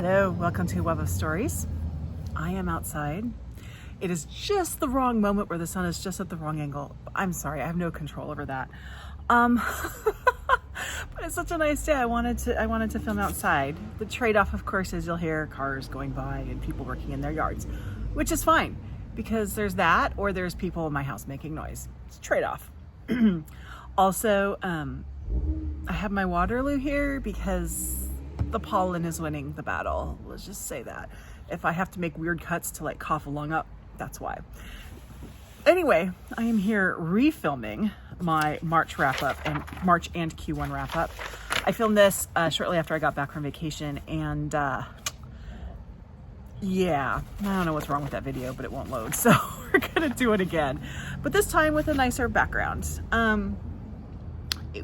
Hello, welcome to Web of Stories. I am outside. It is just the wrong moment where the sun is just at the wrong angle. I'm sorry, I have no control over that. But it's such a nice day. I wanted to film outside. The trade-off, of course, is you'll hear cars going by and people working in their yards, which is fine because there's that, or there's people in my house making noise. It's a trade-off. Also, I have my Waterloo here because the pollen is winning the battle. Let's just say that. If I have to make weird cuts to like cough a lung up, that's why. Anyway, I am here refilming my March wrap-up and March and Q1 wrap-up. I filmed this shortly after I got back from vacation, and yeah, I don't know what's wrong with that video, but it won't load, so we're gonna do it again, but this time with a nicer background.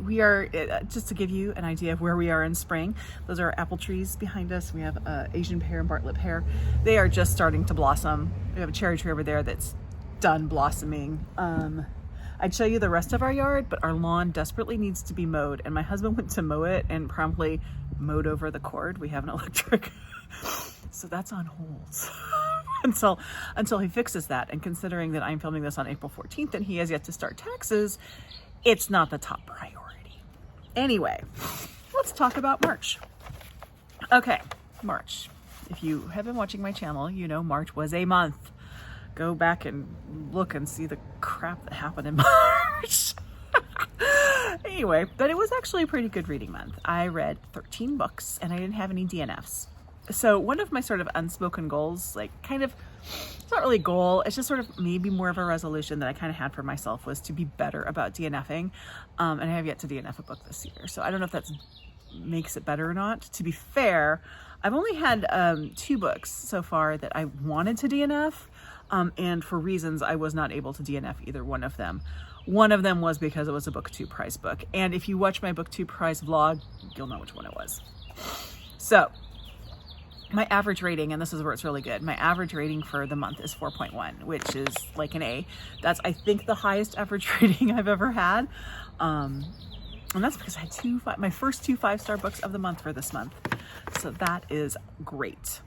We are, just to give you an idea of where we are in spring, those are apple trees behind us. We have Asian pear and Bartlett pear. They are just starting to blossom. We have a cherry tree over there that's done blossoming. I'd show you the rest of our yard, but our lawn desperately needs to be mowed, and my husband went to mow it and promptly mowed over the cord. We have an electric, so that's on hold until he fixes that. And considering that I'm filming this on April 14th and he has yet to start taxes, it's not the top priority. Anyway, let's talk about March. Okay, March. If you have been watching my channel, you know March was a month. Go back and look and see the crap that happened in March. Anyway, but it was actually a pretty good reading month. I read 13 books and I didn't have any DNFs. So one of my sort of unspoken goals, like kind of, it's not really a goal, it's just sort of maybe more of a resolution that I kind of had for myself, was to be better about DNFing. And I have yet to DNF a book this year. So I don't know if that makes it better or not. To be fair, I've only had 2 books so far that I wanted to DNF. And for reasons I was not able to DNF either one of them. One of them was because it was a Booktube prize book. And if you watch my Booktube prize vlog, you'll know which one it was. So my average rating, and this is where it's really good, my average rating for the month is 4.1, which is like an A. That's, I think, the highest average rating I've ever had. And that's because I had my first 2 5-star books of the month for this month. So that is great.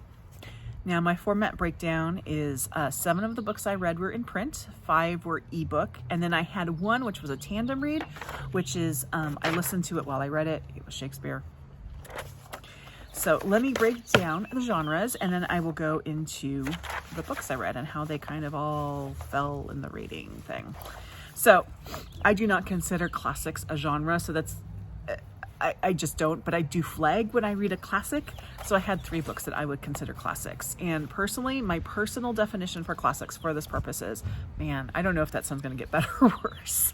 Now, my format breakdown is 7 of the books I read were in print, 5 were ebook, and then I had 1 which was a tandem read, which is I listened to it while I read it. It was Shakespeare. So let me break down the genres, and then I will go into the books I read and how they kind of all fell in the rating thing. So I do not consider classics a genre, so that's, I just don't, but I do flag when I read a classic. So I had 3 books that I would consider classics. And personally, my personal definition for classics for this purpose is, man, I don't know if that sounds going to get better or worse.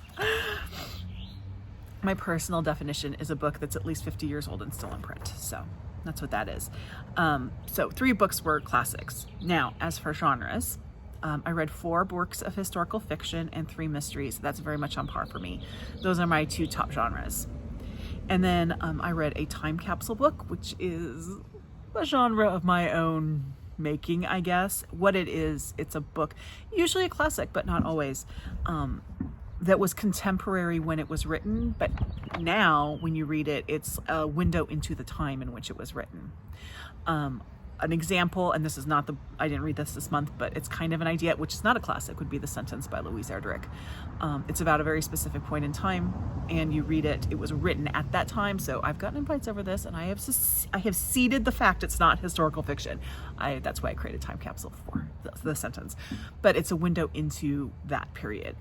My personal definition is a book that's at least 50 years old and still in print. So that's what that is. So 3 books were classics. Now, as for genres, I read 4 works of historical fiction and 3 mysteries. That's very much on par for me. Those are my 2 top genres. And then I read a time capsule book, which is a genre of my own making, I guess. What it is, it's a book, usually a classic, but not always, that was contemporary when it was written, but now when you read it, it's a window into the time in which it was written. An example, and this is not I didn't read this month, but it's kind of an idea, which is not a classic, would be The Sentence by Louise Erdrich. It's about a very specific point in time, and you read it, it was written at that time, so I've gotten invites over this, and I have ceded the fact it's not historical fiction. That's why I created Time Capsule for the Sentence. But it's a window into that period.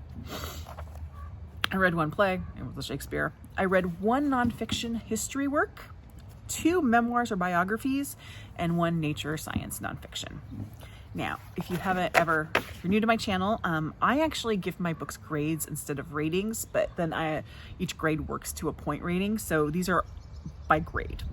I read 1 play, it was Shakespeare. I read 1 nonfiction history work, 2 memoirs or biographies, and 1 nature or science nonfiction. Now, if you're new to my channel, I actually give my books grades instead of ratings, but then each grade works to a point rating, so these are by grade.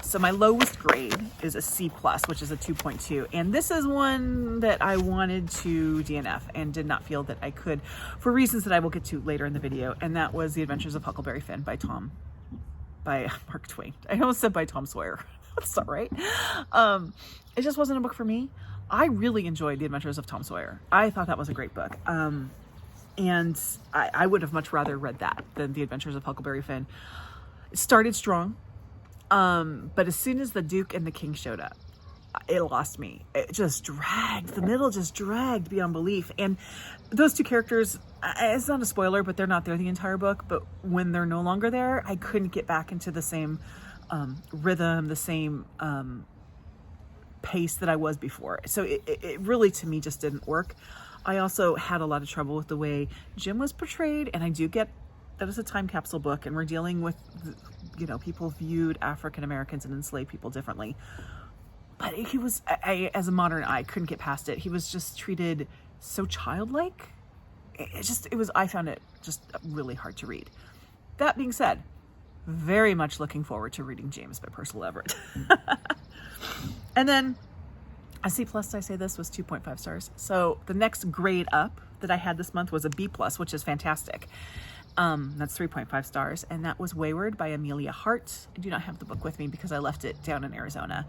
So my lowest grade is a C+, which is a 2.2, and this is one that I wanted to DNF and did not feel that I could, for reasons that I will get to later in the video, and that was The Adventures of Huckleberry Finn by Mark Twain. I almost said by Tom Sawyer. That's all right. It just wasn't a book for me. I really enjoyed The Adventures of Tom Sawyer. I thought that was a great book. And I would have much rather read that than The Adventures of Huckleberry Finn. It started strong. But as soon as the Duke and the King showed up, it lost me. It just dragged. The middle just dragged beyond belief. And those two characters, it's not a spoiler, but they're not there the entire book. But when they're no longer there, I couldn't get back into the same rhythm, the same pace that I was before. So it really, to me, just didn't work. I also had a lot of trouble with the way Jim was portrayed. And I do get that it's a time capsule book, and we're dealing with, people viewed African Americans and enslaved people differently. But he was, as a modern eye, couldn't get past it. He was just treated so childlike. I found it just really hard to read. That being said, very much looking forward to reading James by Percival Everett. And then a C+, I say this, was 2.5 stars. So the next grade up that I had this month was a B+, which is fantastic. That's 3.5 stars, and that was Weyward by Emilia Hart. I do not have the book with me because I left it down in Arizona.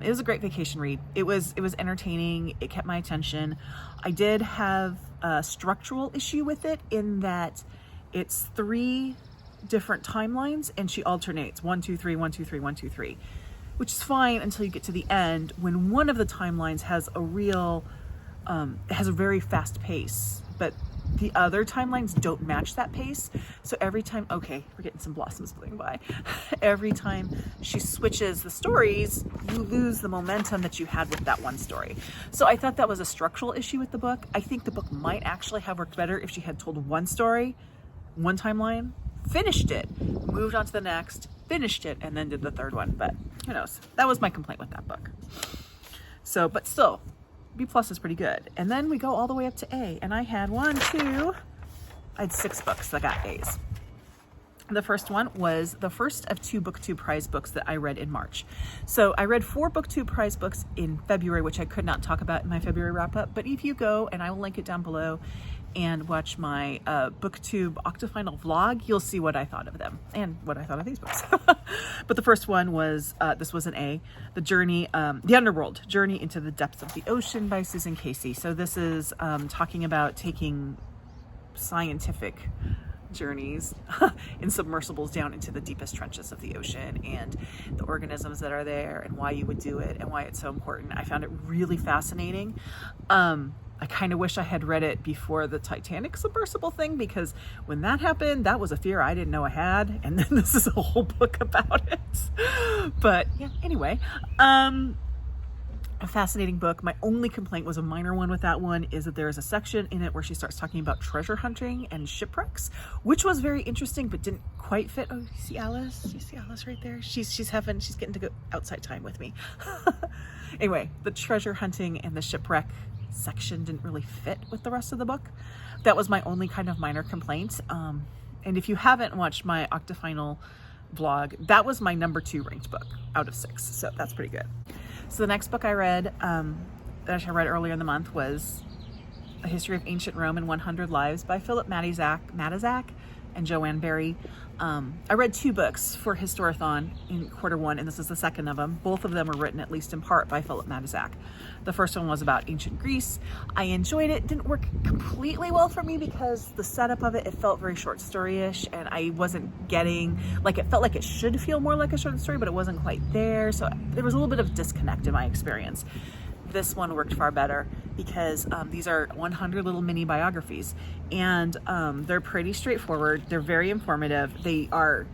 It was a great vacation read. It was entertaining. It kept my attention. I did have a structural issue with it in that it's 3 different timelines, and she alternates 1, 2, 3, 1, 2, 3, 1, 2, 3, which is fine until you get to the end when one of the timelines has a very fast pace, but the other timelines don't match that pace. So every time, okay, we're getting some blossoms blowing by. Every time she switches the stories, you lose the momentum that you had with that one story. So I thought that was a structural issue with the book. I think the book might actually have worked better if she had told one story, one timeline, finished it, moved on to the next, finished it, and then did the third one. But who knows? That was my complaint with that book. So, but still, B+ is pretty good. And then we go all the way up to A, and I had I had 6 books that got A's. The first one was the first of 2 Booktube prize books that I read in March. So I read 4 Booktube prize books in February, which I could not talk about in my February wrap-up, but if you go, and I will link it down below, and watch my Booktube Octofinal vlog, you'll see what I thought of them and what I thought of these books. But the first one was, this was an A, The Underworld, Journey into the Depths of the Ocean by Susan Casey. So this is talking about taking scientific journeys in submersibles down into the deepest trenches of the ocean and the organisms that are there and why you would do it and why it's so important. I found it really fascinating. I kind of wish I had read it before the Titanic submersible thing, because when that happened, that was a fear I didn't know I had. And then this is a whole book about it. But yeah, anyway, a fascinating book. My only complaint was a minor one with that one, is that there is a section in it where she starts talking about treasure hunting and shipwrecks, which was very interesting, but didn't quite fit. Oh, you see Alice? You see Alice right there? She's getting to go outside time with me. Anyway, the treasure hunting and the shipwreck section didn't really fit with the rest of the book. That was my only kind of minor complaint. And if you haven't watched my Octofinal vlog, that was my number 2 ranked book out of 6. So that's pretty good. So the next book I read, that I read earlier in the month, was A History of Ancient Rome in 100 Lives by Philip Matyszak and Joanne Berry. I read 2 books for Historathon in Q1, and this is the second of them. Both of them were written, at least in part, by Philip Matyszak. The first one was about ancient Greece. I enjoyed it. It didn't work completely well for me because the setup of it felt very short story-ish, and I wasn't getting, it felt like it should feel more like a short story, but it wasn't quite there. So there was a little bit of disconnect in my experience. This one worked far better because these are 100 little mini biographies, and they're pretty straightforward. They're very informative. They are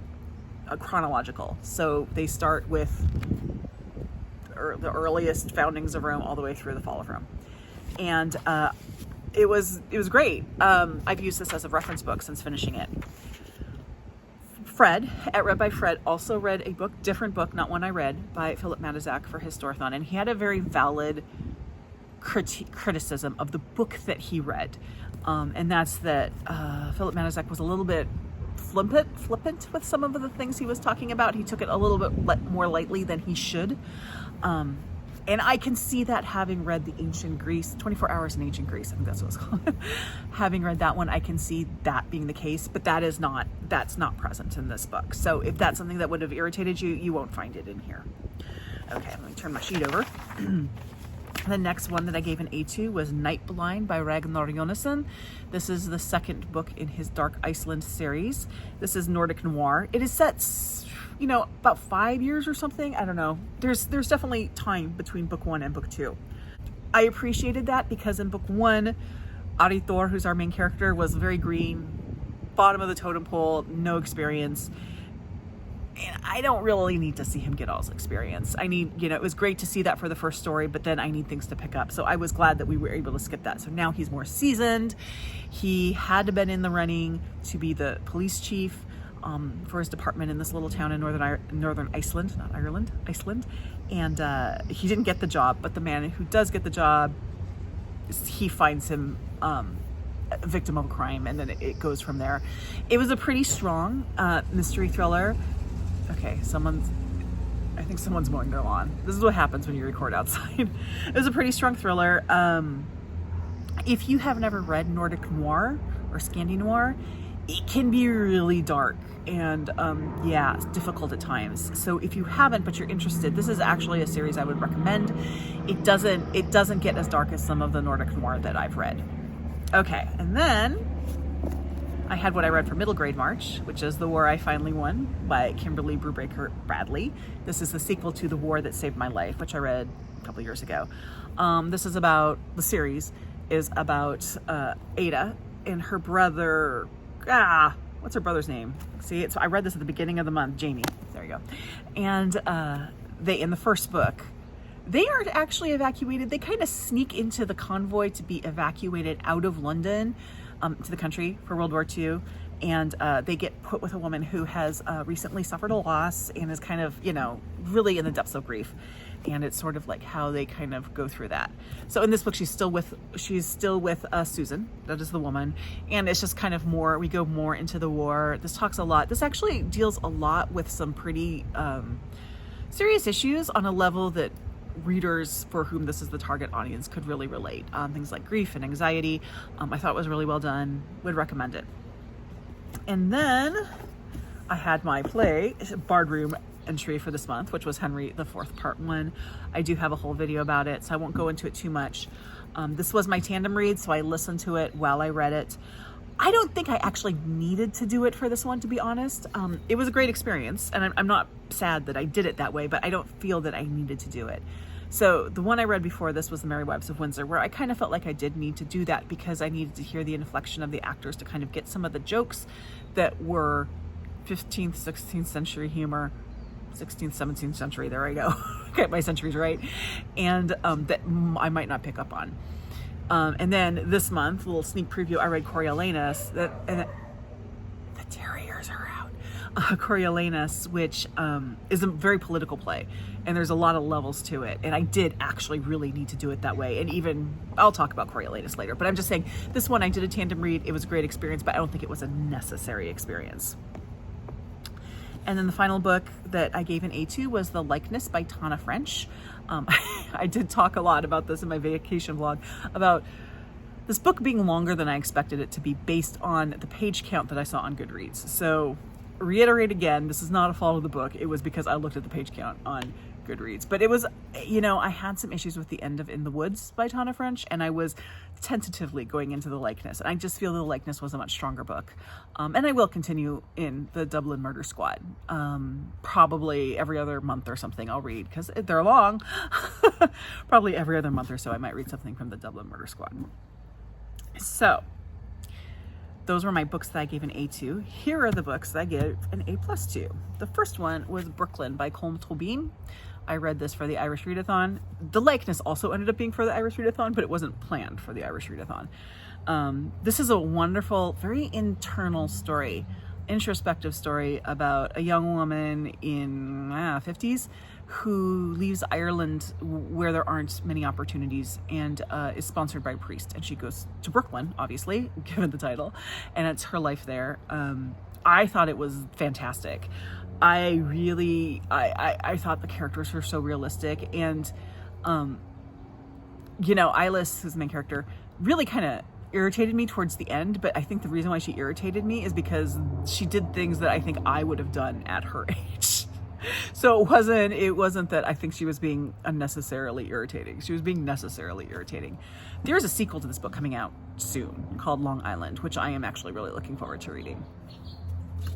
chronological. So they start with the earliest foundings of Rome all the way through the fall of Rome. And it was great. I've used this as a reference book since finishing it. Fred, at Read by Fred, also read a different book, not one I read, by Philip Matyszak for Historathon, and he had a very valid criticism of the book that he read, and that's that Philip Matyszak was a little bit flippant with some of the things he was talking about. He took it a little bit more lightly than he should, and I can see that, having read the Ancient Greece, 24 Hours in Ancient Greece, I think that's what it's called. Having read that one, I can see that being the case, but that's not present in this book. So if that's something that would have irritated you, you won't find it in here. Okay, let me turn my sheet over. The next one that I gave an A to was Nightblind by Ragnar Jónasson. This is the second book in his Dark Iceland series. This is Nordic noir. It is set, you know, about 5 years or something. I don't know. There's definitely time between book 1 and book 2. I appreciated that because in book 1, Aritor, who's our main character, was very green, bottom of the totem pole, no experience. And I don't really need to see him get all his experience. I need, you know, it was great to see that for the first story, but then I need things to pick up. So I was glad that we were able to skip that. So now he's more seasoned. He had been in the running to be the police chief for his department in this little town in northern Iceland, not Ireland, Iceland. And he didn't get the job, but the man who does get the job, he finds him a victim of a crime, and then it goes from there. It was a pretty strong mystery thriller. Okay, I think someone's mowing their lawn. This is what happens when you record outside. It was a pretty strong thriller. If you have never read Nordic noir or Scandi noir, it can be really dark and yeah, it's difficult at times. So if you haven't, but you're interested, this is actually a series I would recommend. It doesn't get as dark as some of the Nordic noir that I've read. Okay, and then I had what I read for middle grade March, which is The War I Finally Won by Kimberly Brubaker Bradley. This is the sequel to The War That Saved My Life, which I read a couple years ago. This is about, the series is about Ada and her brother, what's her brother's name? See, I read this at the beginning of the month, Jamie, there you go. And they, in the first book, they aren't actually evacuated. They kind of sneak into the convoy to be evacuated out of London to the country for World War II. And they get put with a woman who has recently suffered a loss and is kind of, you know, really in the depths of grief. And it's sort of like how they kind of go through that. So in this book, she's still with Susan, that is the woman. And it's just kind of more, we go more into the war. This talks a lot. This actually deals a lot with some pretty serious issues on a level that readers for whom this is the target audience could really relate. Things like grief and anxiety. I thought it was really well done. Would recommend it. And then I had my play Bard Room entry for this month, which was Henry IV Part 1. I do have a whole video about it, so I won't go into it too much. This was my tandem read, so I listened to it while I read it. I don't think I actually needed to do it for this one, to be honest. It was a great experience, and I'm not sad that I did it that way, but I don't feel that I needed to do it. So the one I read before this was The Merry Wives of Windsor, where I kind of felt like I did need to do that because I needed to hear the inflection of the actors to kind of get some of the jokes that were 15th, 16th century humor, 16th, 17th century, there I go, get my centuries right, and that I might not pick up on. And then this month, a little sneak preview, I read Coriolanus, the terriers are out. Coriolanus, which is a very political play, and there's a lot of levels to it, and I did actually really need to do it that way. And even, I'll talk about Coriolanus later, but I'm just saying, this one I did a tandem read, it was a great experience, but I don't think it was a necessary experience. And then the final book that I gave an A to was The Likeness by Tana French. I did talk a lot about this in my vacation vlog, about this book being longer than I expected it to be based on the page count that I saw on Goodreads. So reiterate again, this is not a fault of the book. It was because I looked at the page count on Goodreads. But it was, you know, I had some issues with the end of In the Woods by Tana French, and I was tentatively going into The Likeness. And I just feel The Likeness was a much stronger book. And I will continue in the Dublin Murder Squad. Probably every other month or something I'll read, because they're long. Probably every other month or so I might read something from the Dublin Murder Squad. So those were my books that I gave an A to. Here are the books that I gave an A+ to. The first one was Brooklyn by Colm Tóibín. I read this for the Irish Readathon. The Likeness also ended up being for the Irish Readathon, but it wasn't planned for the Irish Readathon. This is a wonderful, very internal story, introspective story about a young woman in 50s who leaves Ireland where there aren't many opportunities and is sponsored by a priest. And she goes to Brooklyn, obviously, given the title, and it's her life there. I thought it was fantastic. I thought the characters were so realistic, and you know, Eilis, who's the main character, really kind of irritated me towards the end, but I think the reason why she irritated me is because she did things that I think I would have done at her age. So it wasn't that I think she was being unnecessarily irritating. She was being necessarily irritating. There's a sequel to this book coming out soon called Long Island, which I am actually really looking forward to reading.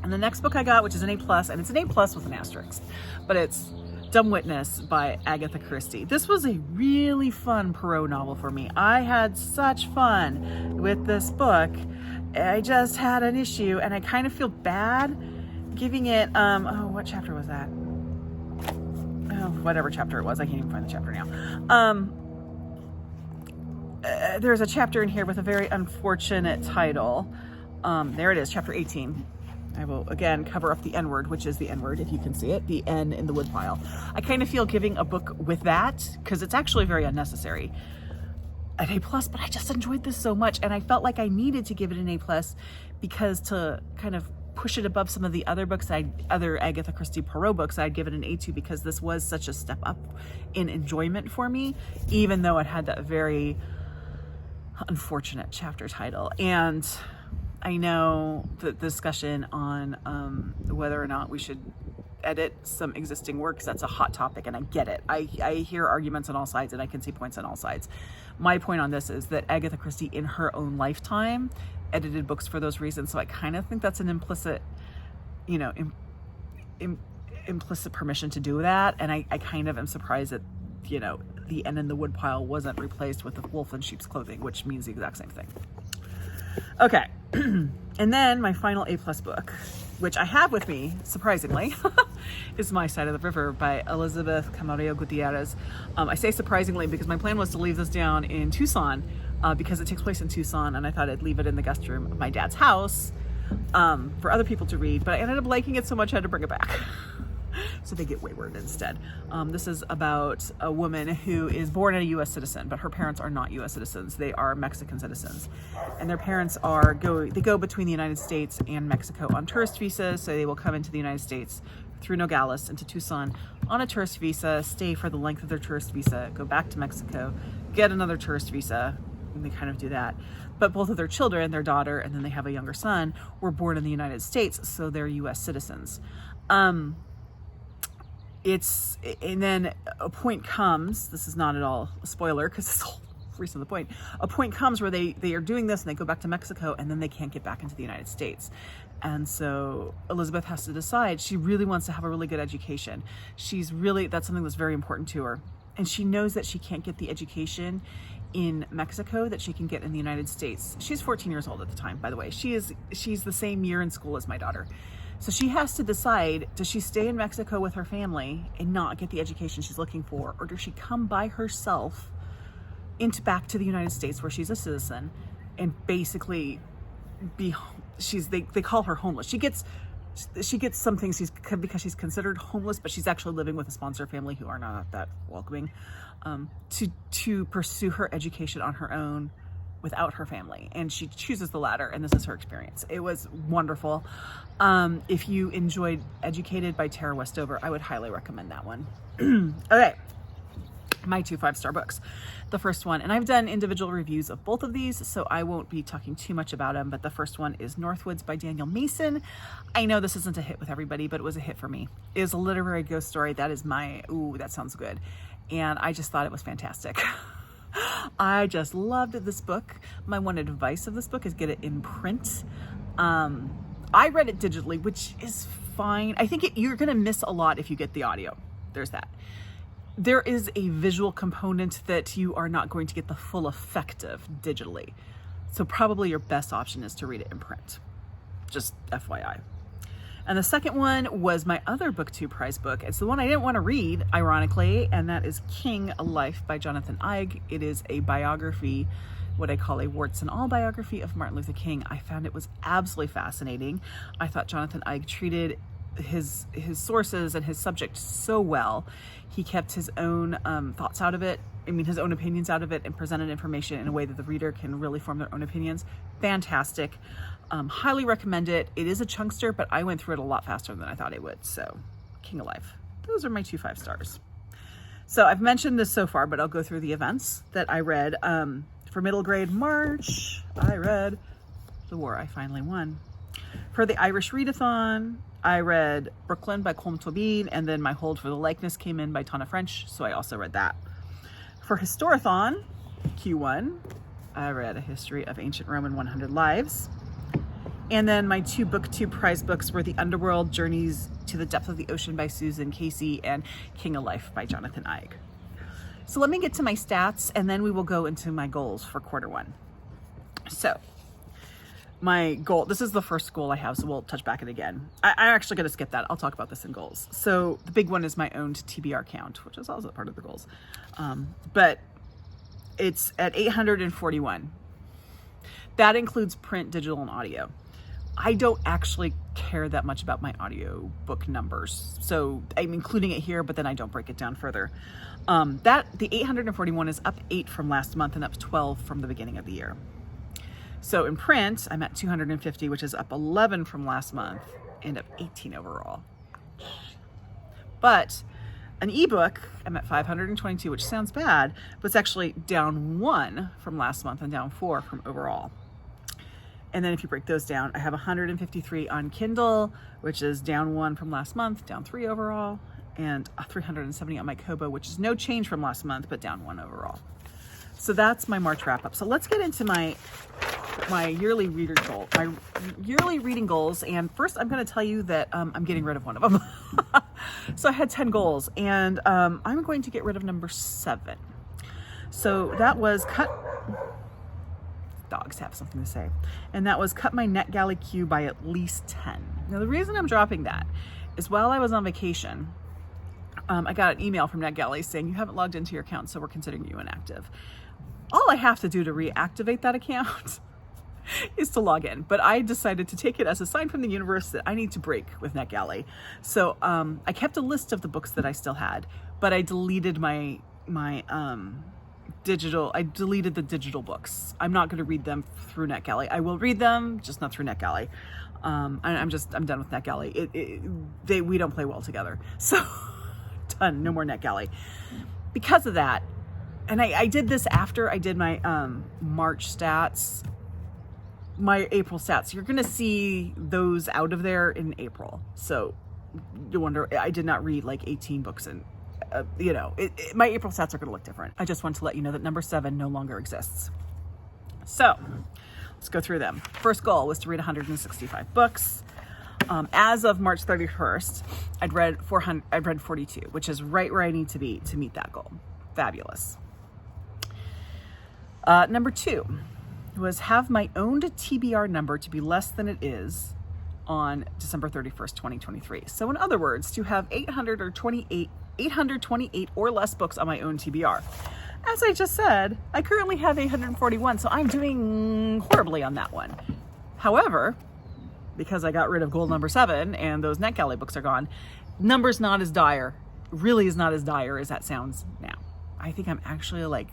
And the next book I got, which is an A+, and it's an A+ with an asterisk, but it's Dumb Witness by Agatha Christie. This was a really fun Poirot novel for me. I had such fun with this book. I just had an issue, and I kind of feel bad giving it, what chapter was that? Oh, whatever chapter it was. I can't even find the chapter now. There's a chapter in here with a very unfortunate title. There it is, chapter 18. I will, again, cover up the N-word, which is the N-word, if you can see it, the N in the woodpile. I kind of feel giving a book with that, because it's actually very unnecessary, an A+, but I just enjoyed this so much, and I felt like I needed to give it an A+, because to kind of push it above some of the other books, other Agatha Christie Poirot books, I'd give it an A2 because this was such a step up in enjoyment for me, even though it had that very unfortunate chapter title. And I know the discussion on whether or not we should edit some existing works, that's a hot topic, and I get it. I hear arguments on all sides, and I can see points on all sides. My point on this is that Agatha Christie, in her own lifetime, edited books for those reasons, so I kind of think that's an implicit, implicit permission to do that, and I kind of am surprised that, the N in the woodpile wasn't replaced with the wolf in sheep's clothing, which means the exact same thing. Okay, and then my final A+ book, which I have with me, surprisingly, is My Side of the River by Elizabeth Camarillo Gutierrez. I say surprisingly because my plan was to leave this down in Tucson, because it takes place in Tucson, and I thought I'd leave it in the guest room of my dad's house for other people to read, but I ended up liking it so much I had to bring it back. So they get Weyward instead. This is about a woman who is born a U.S. citizen, but her parents are not U.S. citizens. They are Mexican citizens. And their parents they go between the United States and Mexico on tourist visas, so they will come into the United States through Nogales into Tucson on a tourist visa, stay for the length of their tourist visa, go back to Mexico, get another tourist visa, and they kind of do that. But both of their children, their daughter, and then they have a younger son, were born in the United States, so they're U.S. citizens. And then a point comes, this is not at all a spoiler because it's the whole reason of the point, a point comes where they are doing this and they go back to Mexico and then they can't get back into the United States. And so Elizabeth has to decide, she really wants to have a really good education. That's something that's very important to her. And she knows that she can't get the education in Mexico that she can get in the United States. She's 14 years old at the time, by the way. She's the same year in school as my daughter. So she has to decide, does she stay in Mexico with her family and not get the education she's looking for, or does she come by herself back to the United States where she's a citizen and basically they call her homeless. She gets some things because she's considered homeless, but she's actually living with a sponsor family who are not that welcoming, to pursue her education on her own without her family, and she chooses the latter, and this is her experience. It was wonderful. If you enjoyed Educated by Tara Westover, I would highly recommend that one. Okay, my 2 5-star books. The first one, and I've done individual reviews of both of these, so I won't be talking too much about them, but the first one is Northwoods by Daniel Mason. I know this isn't a hit with everybody, but it was a hit for me. It is a literary ghost story. That is that sounds good. And I just thought it was fantastic. I just loved this book. My one advice of this book is get it in print. I read it digitally, which is fine. I think you're going to miss a lot if you get the audio. There's that. There is a visual component that you are not going to get the full effect of digitally. So probably your best option is to read it in print. Just FYI. And the second one was my other Booktube prize book. It's the one I didn't want to read, ironically, and that is King, A Life by Jonathan Eig. It is a biography, what I call a warts and all biography of Martin Luther King. I found it was absolutely fascinating. I thought Jonathan Eig treated his sources and his subject so well. He kept his own thoughts out of it, his own opinions out of it, and presented information in a way that the reader can really form their own opinions. Fantastic. Highly recommend it. It is a chunkster, but I went through it a lot faster than I thought I would. So, King Alive. Those are my 2 5-stars. So I've mentioned this so far, but I'll go through the events that I read. For middle grade March, I read The War I Finally Won. For the Irish Readathon, I read Brooklyn by Colm Tóibín, and then My Hold for the Likeness came in by Tana French, so I also read that. For Historathon, Q1, I read A History of Ancient Rome in 100 Lives. And then my 2 Booktube prize books were The Underworld, Journeys to the Depth of the Ocean by Susan Casey, and King of Life by Jonathan Eig. So let me get to my stats, and then we will go into my goals for quarter 1. So my goal, this is the first goal I have, so we'll touch back it again. I'm actually going to skip that. I'll talk about this in goals. So the big one is my owned TBR count, which is also part of the goals. But it's at 841. That includes print, digital, and audio. I don't actually care that much about my audio book numbers. So I'm including it here, but then I don't break it down further. The 841 is up 8 from last month and up 12 from the beginning of the year. So in print, I'm at 250, which is up 11 from last month and up 18 overall. But an ebook, I'm at 522, which sounds bad, but it's actually down 1 from last month and down 4 from overall. And then if you break those down, I have 153 on Kindle, which is down 1 from last month, down 3 overall, and 370 on my Kobo, which is no change from last month, but down 1 overall. So that's my March wrap up. So let's get into my yearly reading goals. And first I'm going to tell you that I'm getting rid of one of them. So I had 10 goals, and I'm going to get rid of number 7. So that was dogs have something to say. And that was cut my NetGalley queue by at least 10. Now the reason I'm dropping that is while I was on vacation, I got an email from NetGalley saying you haven't logged into your account, so we're considering you inactive. All I have to do to reactivate that account is to log in, but I decided to take it as a sign from the universe that I need to break with NetGalley. So I kept a list of the books that I still had, but I deleted I deleted the digital books. I'm not going to read them through NetGalley. I will read them, just not through NetGalley. I'm done with NetGalley. We don't play well together. So done, no more NetGalley. Because of that, and I did this after I did my March stats, my April stats. You're going to see those out of there in April. So you wonder, I did not read like 18 books in my April stats are going to look different. I just want to let you know that number 7 no longer exists. So let's go through them. First goal was to read 165 books. As of March 31st, I'd read 42, which is right where I need to be to meet that goal. Fabulous. Number 2 was have my owned TBR number to be less than it is on December 31st, 2023. So in other words, to have 828 or less books on my own TBR. As I just said, I currently have 841, so I'm doing horribly on that one. However, because I got rid of goal number 7 and those NetGalley books are gone, number's not as dire, really is not as dire as that sounds now. I think I'm actually like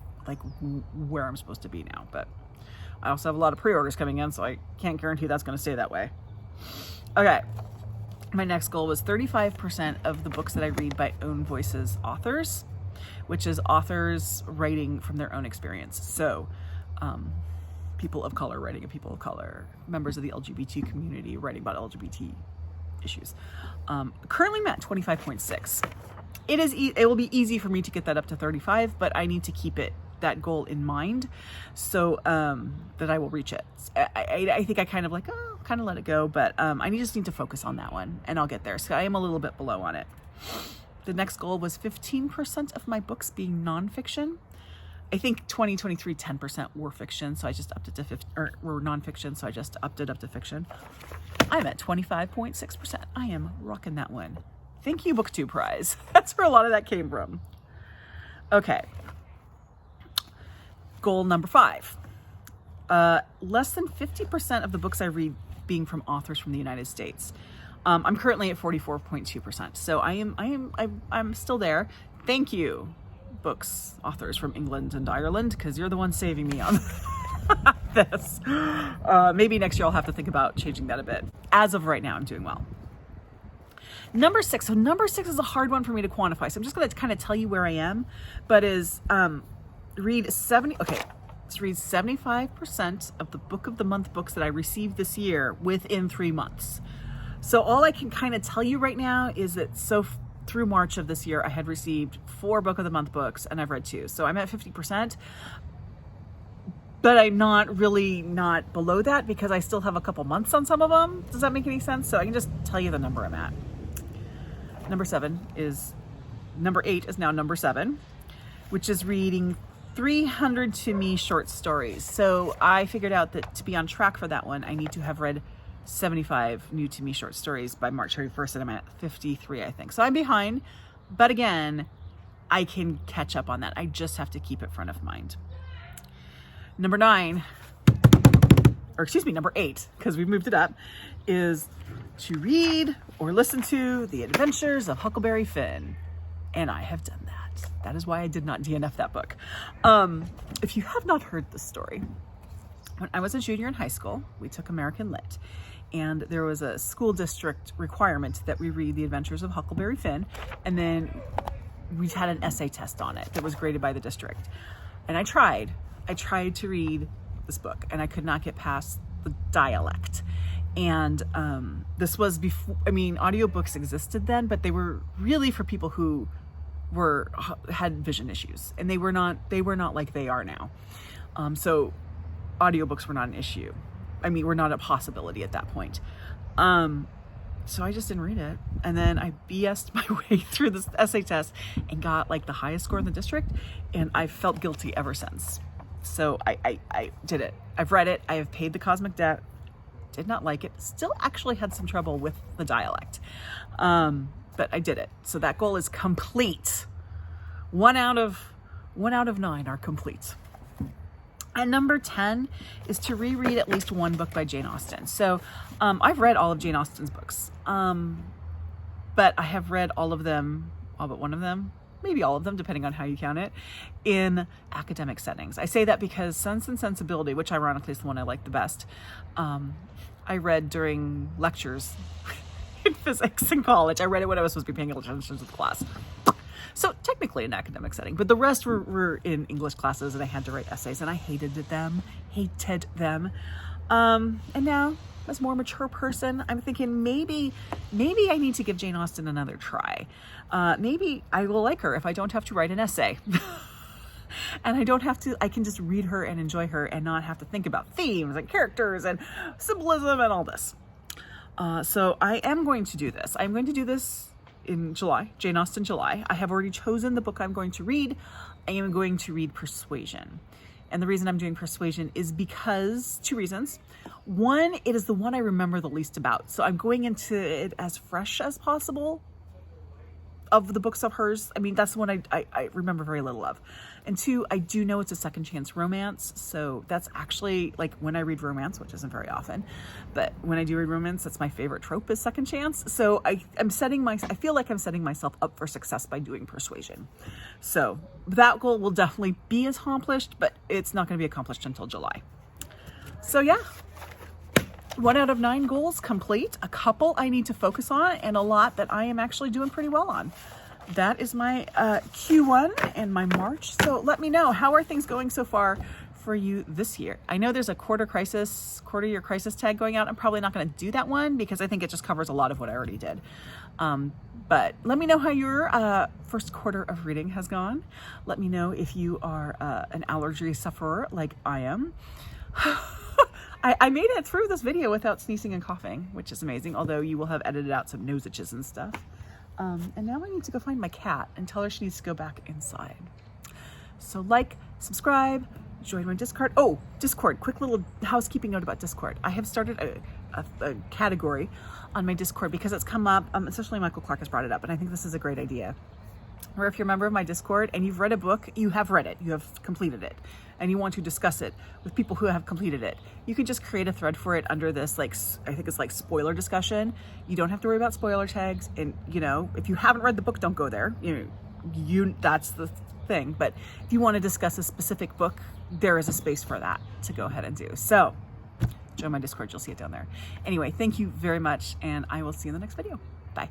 where I'm supposed to be now, but I also have a lot of pre-orders coming in, so I can't guarantee that's going to stay that way. Okay. My next goal was 35% of the books that I read by own voices authors, which is authors writing from their own experience. So people of color writing of people of color, members of the LGBT community writing about LGBT issues. Currently I'm at 25.6. It will be easy for me to get that up to 35, but I need to keep that goal in mind so that I will reach it. I think I kind of let it go, but I just need to focus on that one, and I'll get there. So I am a little bit below on it. The next goal was 15% of my books being nonfiction. I think 2023, 10% were fiction, so I just upped it to were nonfiction, so I just upped it up to fiction. I'm at 25.6%. I am rocking that one. Thank you, Booktube Prize. That's where a lot of that came from. Okay. Goal number 5. Less than 50% of the books I read being from authors from the United States. I'm currently at 44.2%. So I'm still there. Thank you, authors from England and Ireland, because you're the ones saving me on this. Maybe next year I'll have to think about changing that a bit. As of right now, I'm doing well. Number 6. So number 6 is a hard one for me to quantify. So I'm just going to kind of tell you where I am, but read 75% of the book of the month books that I received this year within 3 months. So all I can kind of tell you right now is that through March of this year, I had received 4 Book of the Month books and I've read 2. So I'm at 50%, but I'm not below that because I still have a couple months on some of them. Does that make any sense? So I can just tell you the number I'm at. Number 8 is now number 7, which is reading 300 to me short stories. So I figured out that to be on track for that one, I need to have read 75 new to me short stories by March 31st, and I'm at 53, I think. So I'm behind, but again, I can catch up on that. I just have to keep it front of mind. Number 8, because we've moved it up, is to read or listen to The Adventures of Huckleberry Finn. And I have done that. That is why I did not DNF that book. If you have not heard this story, when I was a junior in high school, we took American Lit, and there was a school district requirement that we read The Adventures of Huckleberry Finn, and then we had an essay test on it that was graded by the district. And I tried to read this book, and I could not get past the dialect. And this was before, audiobooks existed then, but they were really for people who had vision issues, and they were not like they are now. So audiobooks were not an issue. Were not a possibility at that point. So I just didn't read it. And then I BS'd my way through this essay test and got like the highest score in the district. And I felt guilty ever since. So I did it. I've read it. I have paid the cosmic debt. Did not like it. Still actually had some trouble with the dialect. But I did it. So that goal is complete. 1 out of 9 are complete. And number 10 is to reread at least one book by Jane Austen. So I've read all of Jane Austen's books, but I have read all but one of them, maybe all of them, depending on how you count it, in academic settings. I say that because Sense and Sensibility, which ironically is the one I like the best, I read during lectures in physics in college. I read it when I was supposed to be paying attention to the class. So technically an academic setting, but the rest were in English classes, and I had to write essays, and I hated them. And now, as a more mature person, I'm thinking maybe I need to give Jane Austen another try. Maybe I will like her if I don't have to write an essay. And I can just read her and enjoy her and not have to think about themes and characters and symbolism and all this. So I am going to do this. I'm going to do this in July, Jane Austen July. I have already chosen the book I'm going to read. I am going to read Persuasion. And the reason I'm doing Persuasion is because 2 reasons. One, it is the one I remember the least about. So I'm going into it as fresh as possible of the books of hers. That's the one I remember very little of. And 2, I do know it's a second chance romance. So that's actually, like, when I read romance, which isn't very often, but when I do read romance, that's my favorite trope, is second chance. So I feel like I'm setting myself up for success by doing Persuasion. So that goal will definitely be accomplished, but it's not going to be accomplished until July. So yeah. 1 out of 9 goals complete. A couple I need to focus on, and a lot that I am actually doing pretty well on. That is my Q1 and my March. So let me know, how are things going so far for you this year? I know there's a quarter year crisis tag going out. I'm probably not going to do that one because I think it just covers a lot of what I already did. But let me know how your first quarter of reading has gone. Let me know if you are an allergy sufferer like I am. I made it through this video without sneezing and coughing, which is amazing, although you will have edited out some nose itches and stuff. And now I need to go find my cat and tell her she needs to go back inside. So subscribe, join my Discord. Oh, Discord, quick little housekeeping note about Discord. I have started a category on my Discord because it's come up, especially Michael Clark has brought it up, and I think this is a great idea. Or if you're a member of my Discord and you've read a book, you have read it, you have completed it, and you want to discuss it with people who have completed it, you can just create a thread for it under this, I think it's like spoiler discussion. You don't have to worry about spoiler tags, and if you haven't read the book, don't go there. That's the thing. But if you want to discuss a specific book, there is a space for that to go ahead and do. So join my Discord, you'll see it down there. Anyway, thank you very much, and I will see you in the next video. Bye.